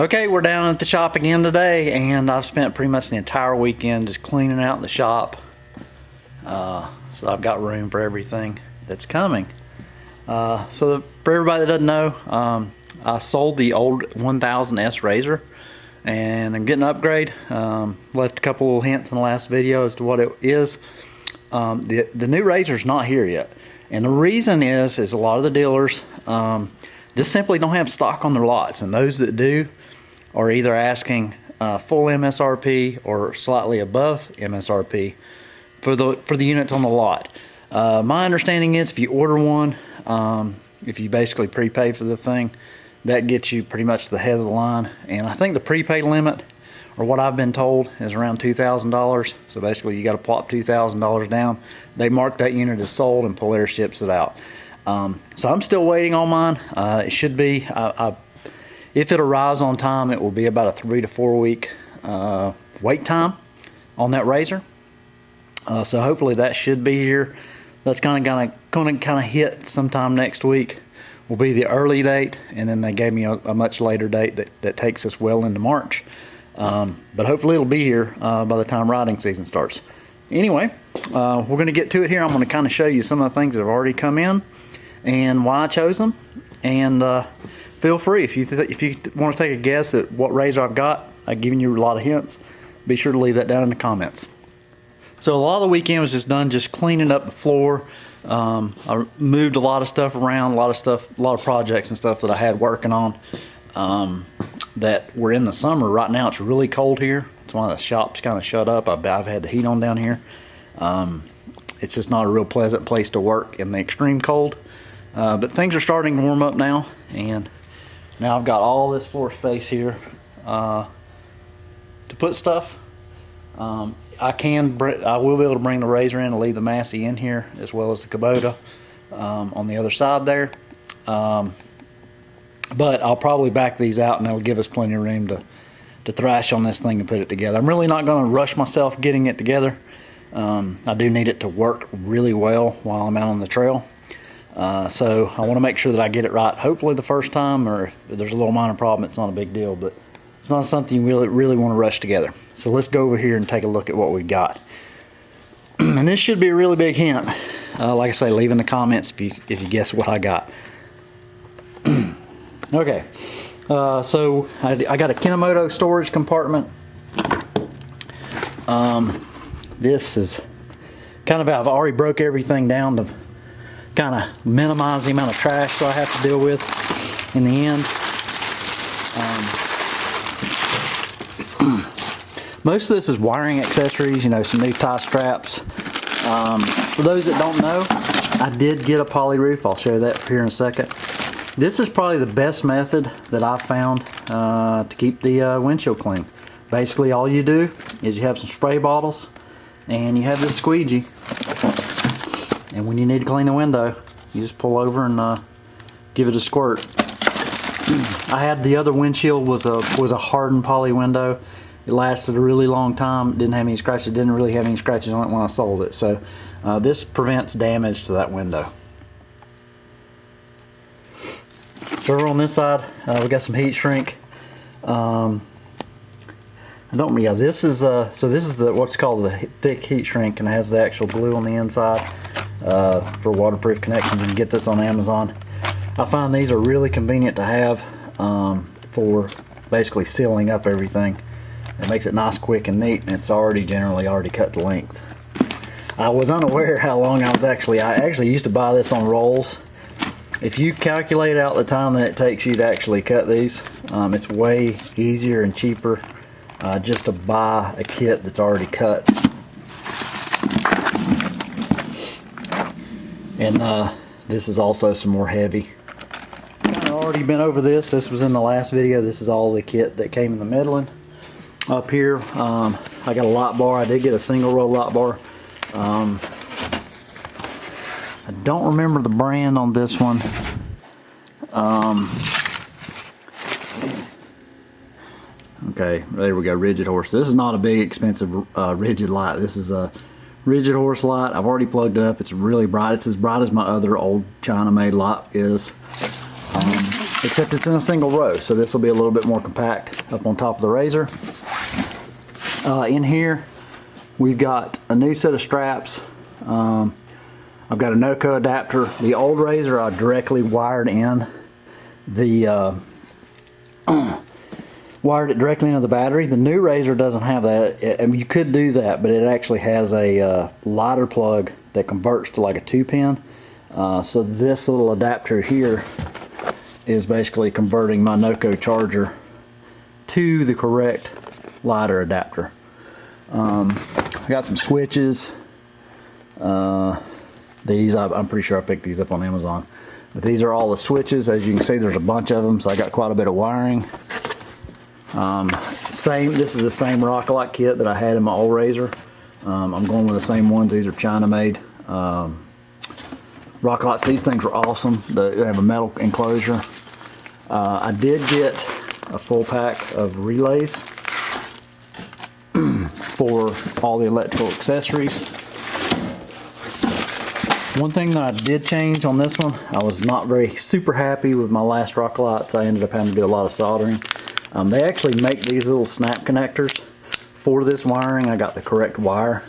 Okay, we're down at the shop again today, and I've spent pretty much the entire weekend just cleaning out the shop. So I've got room for everything that's coming. So for everybody that doesn't know, I sold the old 1000S RZR, and I'm getting an upgrade. Left a couple of hints in the last video as to what it is. The new RZR's not here yet, and the reason is a lot of the dealers just simply don't have stock on their lots, and those that do are either asking full MSRP or slightly above MSRP for the units on the lot. My understanding is if you order one, if you basically prepay for the thing, that gets you pretty much the head of the line. And I think the prepaid limit, or what I've been told, is around $2,000. So basically you got to plop $2,000 down. They mark that unit as sold and Polaris ships it out. So I'm still waiting on mine. It should be, if it arrives on time, it will be about a 3 to 4 week wait time on that RZR. So hopefully that should be here. That's kind of hit sometime next week. Will be the early date, and then they gave me a much later date that takes us well into March. But hopefully it'll be here by the time riding season starts. Anyway, we're going to get to it here. I'm going to kind of show you some of the things that have already come in and why I chose them. And feel free, if you want to take a guess at what RZR I've got, I've given you a lot of hints. Be sure to leave that down in the comments. So a lot of the weekend was just done just cleaning up the floor. I moved a lot of stuff around, a lot of projects and stuff that I had working on that were in the summer. Right now it's really cold here. That's why the shop's kind of shut up. I've had the heat on down here. It's just not a real pleasant place to work in the extreme cold. But things are starting to warm up now, and now I've got all this floor space here to put stuff. I will be able to bring the RZR in and leave the Massey in here, as well as the Kubota on the other side there. But I'll probably back these out, and that'll give us plenty of room to thrash on this thing and put it together. I'm really not going to rush myself getting it together. I do need it to work really well while I'm out on the trail. So I want to make sure that I get it right, hopefully the first time, or if there's a little minor problem, it's not a big deal, but it's not something you really want to rush together. So let's go over here and take a look at what we got. And this should be a really big hint. Like I say, leave in the comments if you guess what I got. Okay, so I got a Kinemoto storage compartment. This is kind of, I've already broke everything down to kind of minimize the amount of trash that I have to deal with in the end. Most of this is wiring accessories, some new tie straps. For those that don't know, I did get a poly roof. I'll show that here in a second. This is probably the best method that I've found to keep the windshield clean. Basically all you do is you have some spray bottles and you have this squeegee, and when you need to clean the window, you just pull over and give it a squirt. I had the other windshield was a hardened poly window. It lasted a really long time. It didn't have any scratches. It didn't really have any scratches on it when I sold it. So this prevents damage to that window. So over on this side, we got some heat shrink. This is what's called the thick heat shrink, and it has the actual glue on the inside for waterproof connections. You can get this on Amazon. I find these are really convenient to have for basically sealing up everything. It makes it nice, quick, and neat, and it's generally already cut to length. I was unaware how long I actually used to buy this on rolls. If you calculate out the time that it takes you to actually cut these, it's way easier and cheaper just to buy a kit that's already cut. And this is also some more heavy. I've already been over this. This was in the last video. This is all the kit that came in the Midland. Up here, I got a lot bar. I did get a single row lot bar. I don't remember the brand on this one. Okay, there we go, Rigid Horse. This is not a big expensive rigid light. This is a Rigid Horse light. I've already plugged it up. It's really bright. It's as bright as my other old China made light is. except it's in a single row, so this will be a little bit more compact up on top of the RZR. In here, we've got a new set of straps. I've got a NOCO adapter. The old RZR I directly wired in the wired it directly into the battery. The new RZR doesn't have that. I mean, you could do that, but it actually has a lighter plug that converts to like a 2-pin. So this little adapter here is basically converting my NOCO charger to the correct lighter adapter. I got some switches. These, I'm pretty sure I picked these up on Amazon. But these are all the switches. As you can see, there's a bunch of them, so I got quite a bit of wiring. This is the same Rock-A-Lot kit that I had in my old RZR. I'm going with the same ones. These are China made. Rock-A-Lots, these things were awesome. They have a metal enclosure. I did get a full pack of relays for all the electrical accessories. One thing that I did change on this one, I was not very super happy with my last Rock-A-Lots. I ended up having to do a lot of soldering. They actually make these little snap connectors for this wiring. I got the correct wire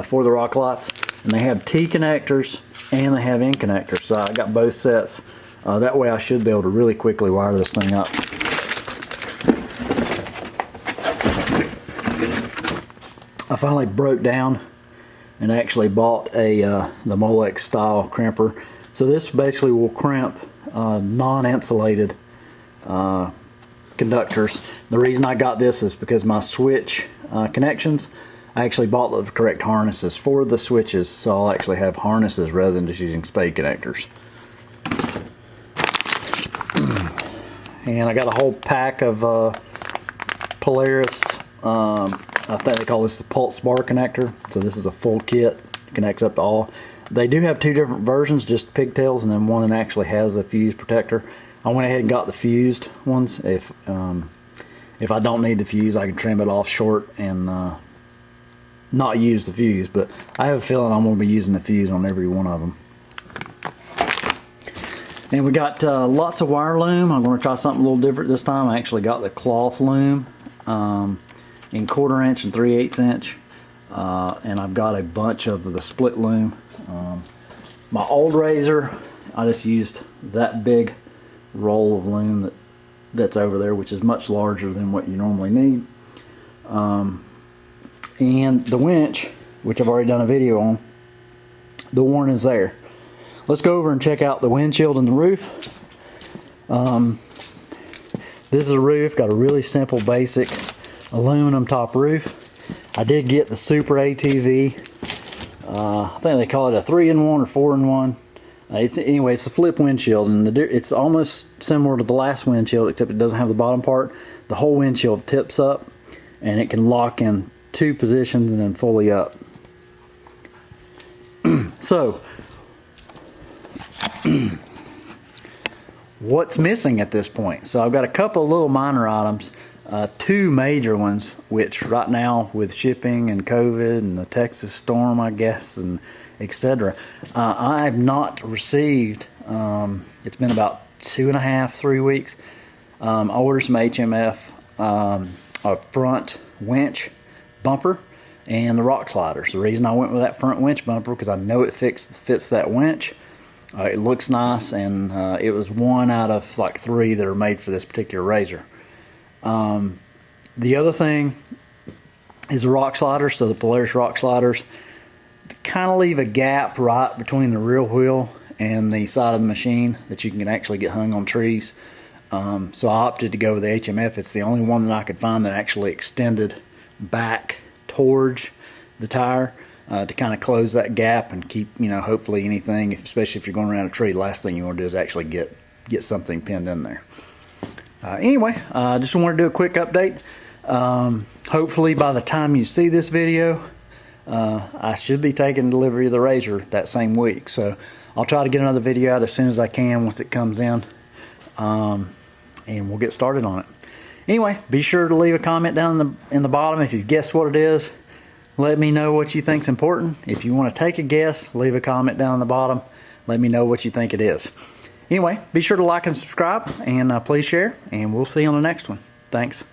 for the Rock-A-Lots, and they have T connectors and they have N connectors, so I got both sets. That way I should be able to really quickly wire this thing up. I finally broke down and actually bought the Molex style crimper. So this basically will crimp non-insulated conductors. The reason I got this is because my switch connections, I actually bought the correct harnesses for the switches, so I'll actually have harnesses rather than just using spade connectors. And I got a whole pack of Polaris, I think they call this the pulse bar connector. So this is a full kit, connects up to all. They do have two different versions, just pigtails, and then one that actually has a fuse protector. I went ahead and got the fused ones. If I don't need the fuse, I can trim it off short and not use the fuse. But I have a feeling I'm going to be using the fuse on every one of them. And we got lots of wire loom. I'm going to try something a little different this time. I actually got the cloth loom in 1/4 inch and 3/8 inch. And I've got a bunch of the split loom. My old RZR, I just used that big roll of loom that's over there, which is much larger than what you normally need. And the winch, which I've already done a video on, the warning is there. Let's go over and check out the windshield and the roof. This is a roof, got a really simple basic aluminum top roof. I did get the Super ATV. I think they call it a 3-in-1 or 4-in-1. Anyway, it's a flip windshield, and it's almost similar to the last windshield, except it doesn't have the bottom part. The whole windshield tips up, and it can lock in 2 positions and then fully up. So, what's missing at this point? So I've got a couple of little minor items, 2 major ones, which right now with shipping and COVID and the Texas storm, I guess, and etc. I have not received, it's been about 2.5, 3 weeks. I ordered some HMF, a front winch bumper and the rock sliders. The reason I went with that front winch bumper because I know it fits that winch. It looks nice, and it was 1 out of like 3 that are made for this particular RZR. The other thing is the rock sliders. So the Polaris rock sliders kind of leave a gap right between the rear wheel and the side of the machine that you can actually get hung on trees. So I opted to go with the HMF. It's the only one that I could find that actually extended back towards the tire to kind of close that gap and keep, you know, hopefully anything, especially if you're going around a tree, the last thing you want to do is actually get something pinned in there. Anyway, I just wanted to do a quick update. Hopefully by the time you see this video, I should be taking delivery of the RZR that same week. So I'll try to get another video out as soon as I can once it comes in, and we'll get started on it. Anyway, be sure to leave a comment down in the bottom if you've guessed what it is. Let me know what you think's important. If you want to take a guess, leave a comment down in the bottom. Let me know what you think it is. Anyway, be sure to like and subscribe, and please share, and we'll see you on the next one. Thanks.